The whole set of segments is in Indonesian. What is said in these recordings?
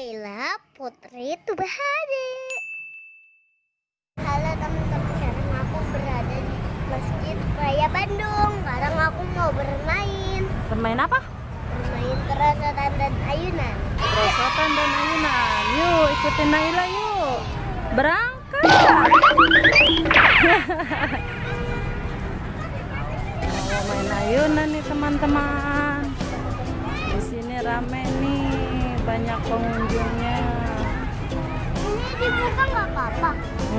Naila Putri Tubahade. Halo teman-teman, sekarang aku berada di Masjid Raya Bandung. Sekarang aku mau bermain. Bermain apa? Bermain perosotan dan ayunan. Perosotan dan ayunan. Yuk, ikutin Naila yuk. Berangkat. Mau main ayunan nih teman-teman. Di sini rame nih, banyak pengunjungnya. Ini dibuka nggak apa-apa?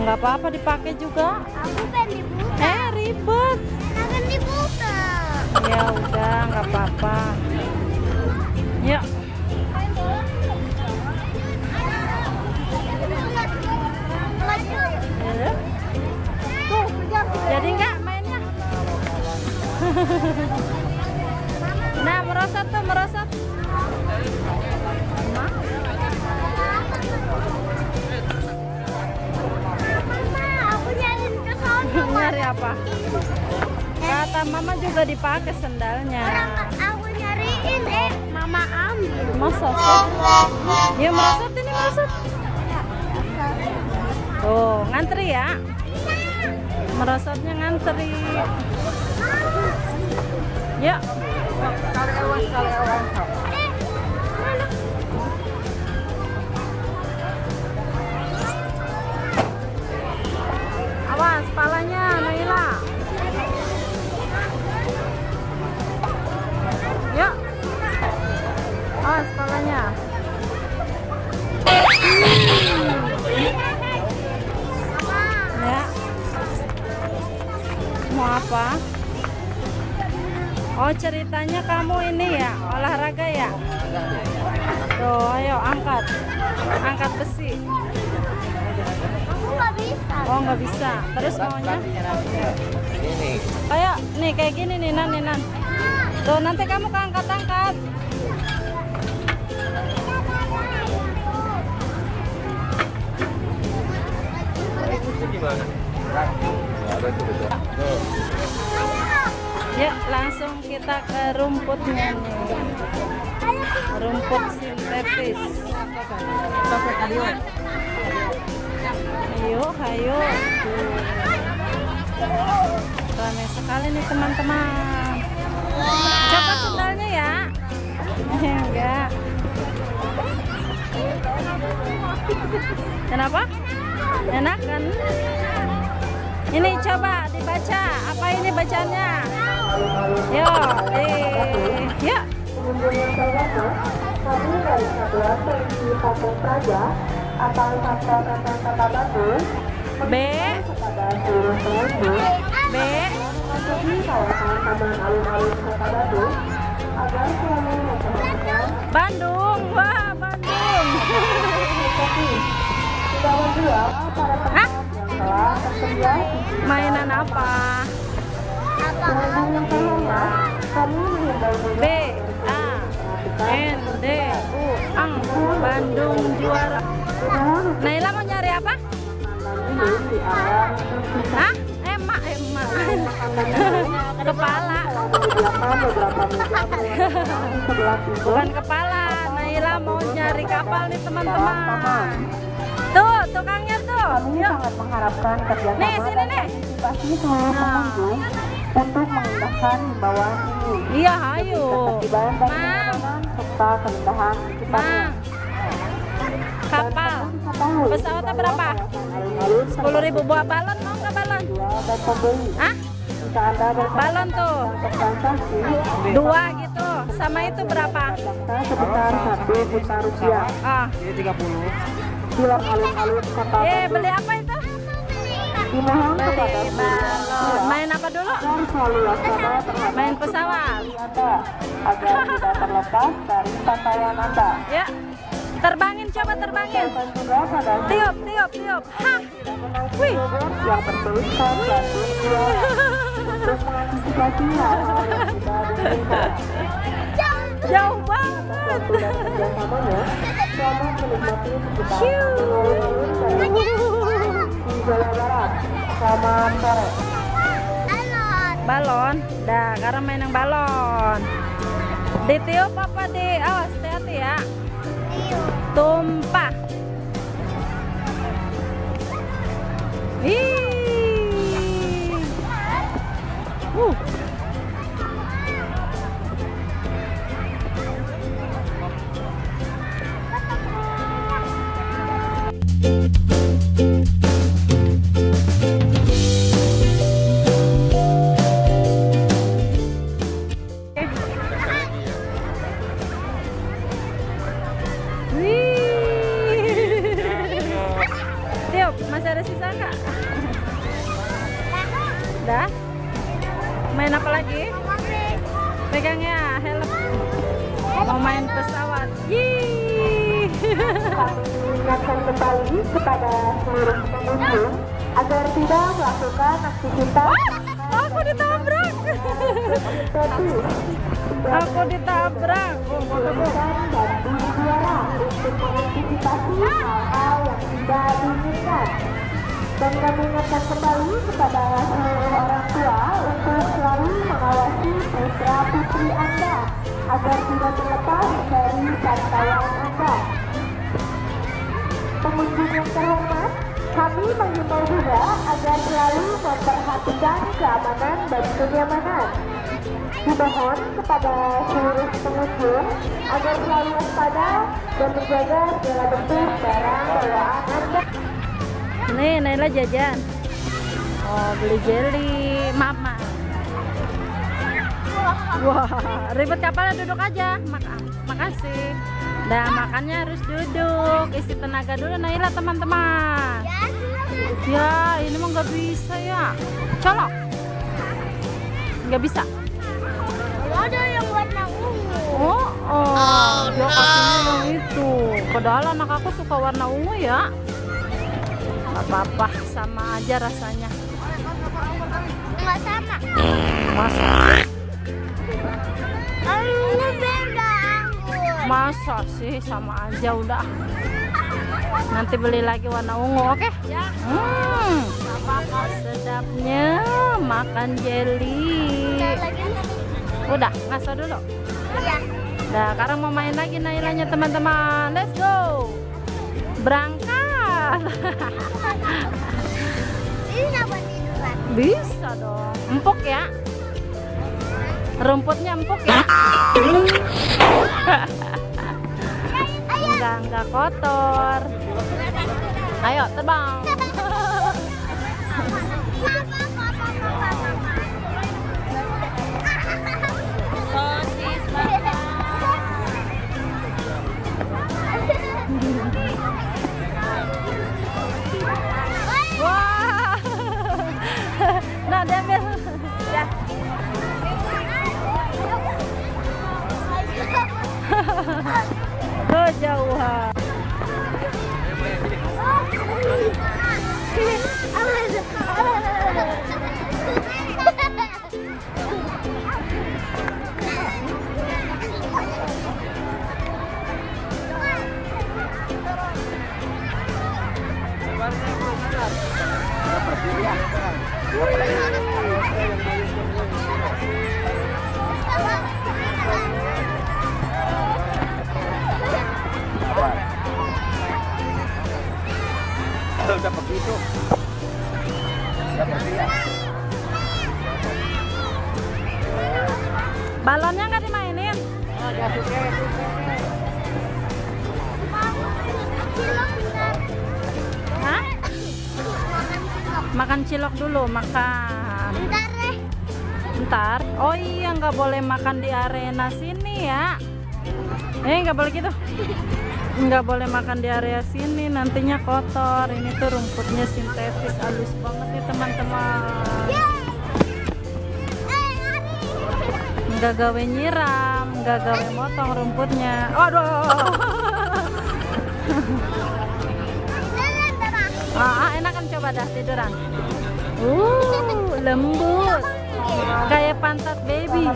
Nggak apa-apa, dipakai juga. Aku pengen dibuka. Ribet. Akan dibuka. Ya udah, nggak apa-apa. Yuk. Jadi nggak mainnya? Nah, merosot tuh, merosot. Mama, aku nyariin ke sono. Nyari apa? Kata mama juga dipakai sendalnya. Aku nyariin, mama ambil. Masa? Ya merosot ini, merosot. Tuh, ngantri ya. Merosotnya ngantri. Yuk. Sekali awas. Awas kepalanya, Naila. Yuk. Awas kepalanya. Ya. Mau apa? Oh, ceritanya kamu ini ya, olahraga ya? Tuh, ayo angkat. Angkat besi. Aku nggak bisa. Oh, nggak bisa. Terus maunya? Ayo, nih kayak gini nih, Nan. Tuh, nanti kamu keangkat-angkat. Ya, langsung kita ke rumputnya nih. Rumput sintetis. Ayo. Ramai sekali nih teman-teman. Coba sendalnya ya. Enggak. Kenapa? Enak kan? Ini coba dibaca. Apa ini bacanya? Yuk. Yuk. Kami dari Satuan Polisi Pamung Praja atau Satpol Kata Bandung B. kepada seluruh pengunjung B. memasuki kawasan Taman Alun-Alun Kota Bandung agar selalu memperhatikan Bandung. Wah, Bandung. tidak menjual para tempat yang telah tersedia. Mainan apa? Pengunjung yang terhormat, kami menghimbau B. A. N. D. U. Ang. Bandung juara. Naila mau nyari apa? ini di area Hah? Emak. Kepala. menyediakan beberapa meja di sebelah timur. Bukan kepala. Naila mau nyari kapal nih teman-teman. Tuh, tukangnya tuh. Kami Yuk. sangat mengharapkan kerjasama Nih, sini dan nih. partisipasi seluruh pengunjung untuk mengindahkan himbauan ini. Iya, ayo. Ketertiban dan Mang. kenyamanan serta keindahan sekitarnya. Mang. Kapal. Ketahui Pesawatnya berapa? alun-alun 10.000 buah balon, mau nggak balon? jual dan pembeli. Hah? Jika Anda Balon tuh. bertransaksi, 2 gitu. Sama itu berapa? daftar sebesar 1 juta rupiah. Ah. Film alun-alun Kota Beli apa itu? Dimohon Beli kepada balon. Main apa dulu? agar selalu waspada terhadap Main pesawat. diri Anda agar tidak terlepas dari pakaian Anda. Ya. Terbangin, coba terbangin. Dan juga pada Tiup. Hah. Wih. yang bertuliskan Bandung juara untuk mengantisipasi hal-hal yang tidak diinginkan. Jauh banget. Waktu dan kerjasamanya, selamat menikmati sekitar Hiu. alun-alun di Jawa Barat. Selamat sore. Balon. Dah, sekarang main yang balon. Ditiup apa di? Awas, hati-hati ya. Tumpah. Ih. Tiup, masih ada sisa nggak? Dah? Main apa lagi? Pegangnya helm. Mau main pesawat. Yee. Kami ingatkan kembali kepada seluruh pengunjung agar tidak melakukan aktivitas Aku ditabrak. Aku ditabrak. dan bunyi suara untuk mengantisipasi hal-hal yang tidak diinginkan. Dan kami ingatkan kembali kepada seluruh orang tua untuk selalu mengawasi putra putri Anda agar tidak terlepas dari pantauan Anda. Pengunjung yang terhormat, kami mengimbau juga agar selalu memperhatikan keamanan dan kenyamanan. Dimohon kepada seluruh pengunjung agar selalu waspada dan menjaga segala bentuk barang bawaan Anda. Nih, Naila jajan. Oh, beli jelly. Mama. Wah, ribet kapalnya, duduk aja. Makasih. Dah, makannya harus duduk. Isi tenaga dulu, Naila, teman-teman. Ya, ini mah nggak bisa ya. Colok. Nggak bisa. Ada yang warna ungu. Dia kasihnya yang itu. Padahal anak aku suka warna ungu ya. Gak apa-apa, sama aja rasanya. Enggak sama. Masa? Ini beda anggur. Masa sih, sama aja udah. Nanti beli lagi warna ungu, oke? Sedapnya makan jelly. Udah, ngaso dulu. Iya. Nah, sekarang mau main lagi Nailanya teman-teman. Let's go. Berangkat. Bisa buat tiduran. Bisa dong. Empuk ya. Rumputnya empuk ya. Enggak kotor. Ayo terbang. Sosis wah. Nah, diambil. Ya. Kejauhan. Udah begitu. Udah pergi ya. Balonnya nggak dimainin? Hah? Makan cilok dulu, makan. Bentar deh. Bentar. Oh iya, nggak boleh makan di arena sini ya. Nggak boleh gitu. Nggak boleh makan di area sini, nantinya kotor. Ini tuh rumputnya sintetis, halus banget nih teman-teman. Nggak gawe nyiram, nggak gawe motong rumputnya. Aduh. Enakan coba dah tiduran. Lembut. Kayak pantat baby.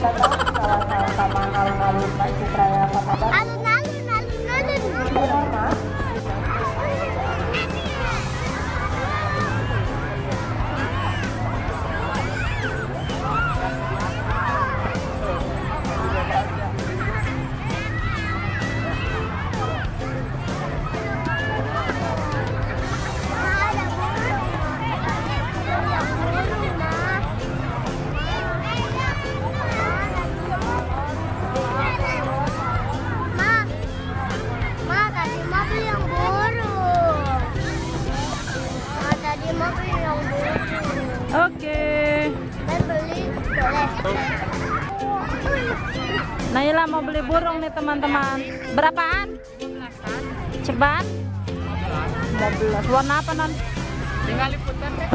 Naila mau beli burung nih teman-teman. Berapaan? Ceban? 15. Warna apa non? Tinggal diputar deh.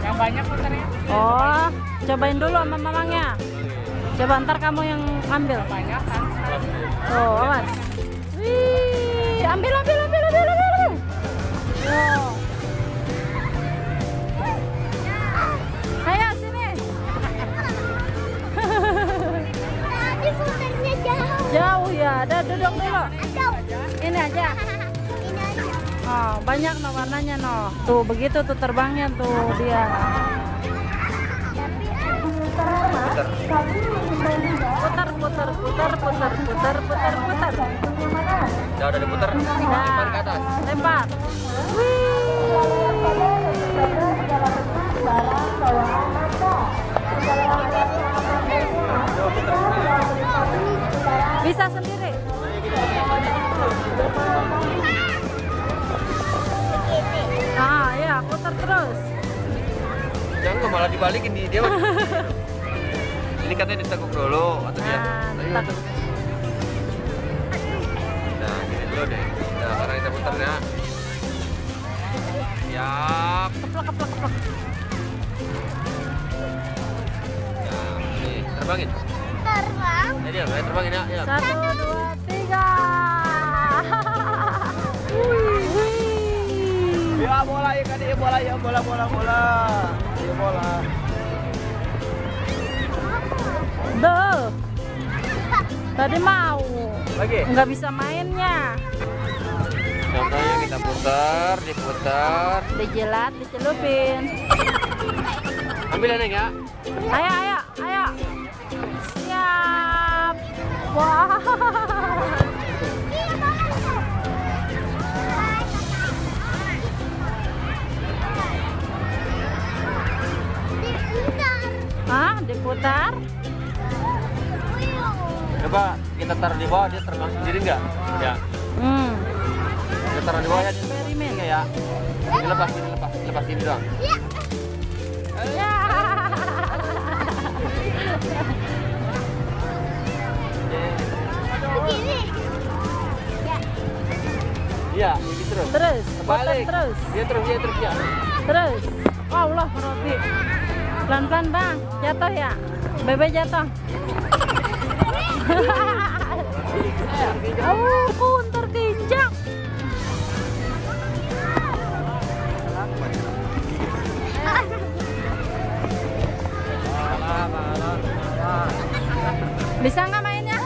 Yang banyak putarnya. Oh, cobain dulu sama mamangnya. Coba ntar kamu yang ambil. Banyak kan. Tuh, awas. Wih, ambil. Wow. Ayo sini. Tadi putarnya jauh. Jauh ya, ada duduk dulu. Jauh. Ini aja. Ini aja. Oh, banyak no warnanya no. Tuh begitu tuh terbangnya tuh dia. Putar. Udah diputar. Lempar ke atas. Lempar. Bisa sendiri. Ah ya, putar terus. Jangan kok malah dibalikin di dia. Ini katanya ditekuk dulu atau dia. Nah, Ayo. Nah, gini dulu deh. Nah, sekarang kita putar ya. Siap. keplak. Nah, nih, terbangin. Terbang. Jadi ya, terbangin ya. Ya. 1, 2, 3. Wih. Ya bola ya kan, ya bola. Ya bola. Duh. Tadi mau. Lagi. Nggak bisa mainnya. Contohnya kita diputar. Dijilat, dicelupin. Ambil ya, Neng ya. Ayo. Siap. Wah. Hah, diputar? Coba kita taruh di bawah, dia terbang sendiri nggak? Ya. Kita taruh di bawah ya. Eksperimen. Ya. Ini lepas ini doang. Ya. Begini. Iya, ini terus. Terus, putar Balik. terus. Dia terus ya. Terus. Allah, Robi. Pelan-pelan, Bang. Jatuh ya? Bebe jatuh. Oh, pun terkinjak. Bisa nggak mainnya?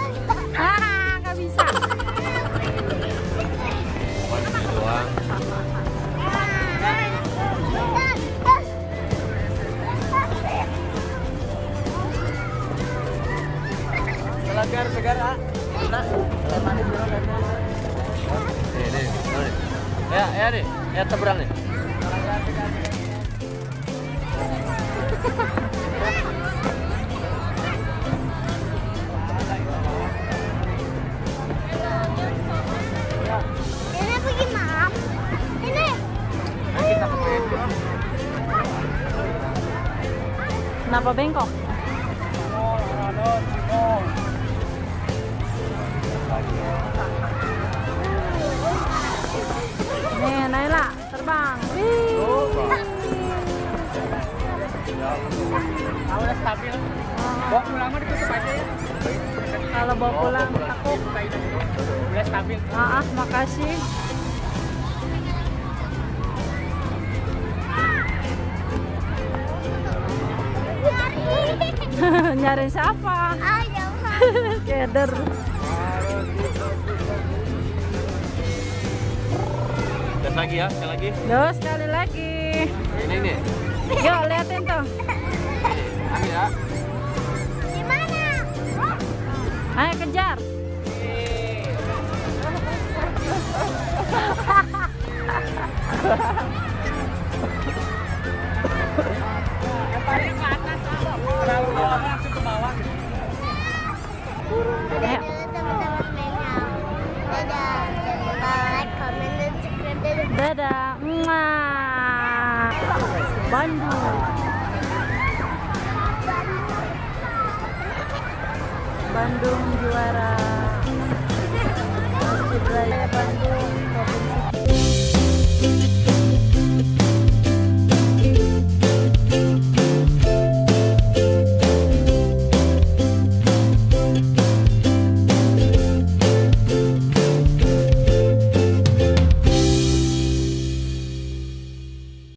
Nggak bisa. Doang. Segar ah. Nah, manis dulu kan. Nih. Ya nih. Ya tebrang nih. Ini pergi mam. Ini. Kita main. Kenapa bengkok? Nih, Naila, terbang. Udah stabil. Bawa pulang mah ditutup aja ya. Kalau bawa pulang takut. Udah stabil. Makasih. Nyari siapa? Ayo. Keder. Gas lagi ya, sekali lagi. Duh, sekali lagi. Ini nih. Yuk, liatin tuh. Ambil ya. Di mana? Ayo kejar. Tarik ke atas. Kalau bawah langsung ke bawah. Ayo. Teman-teman mainnya. Dadah. Jangan lupa like, comment, dan subscribe dulu. Dadah. Mwah. Bandung. Bandung juara. Masjid Raya Bandung Provinsi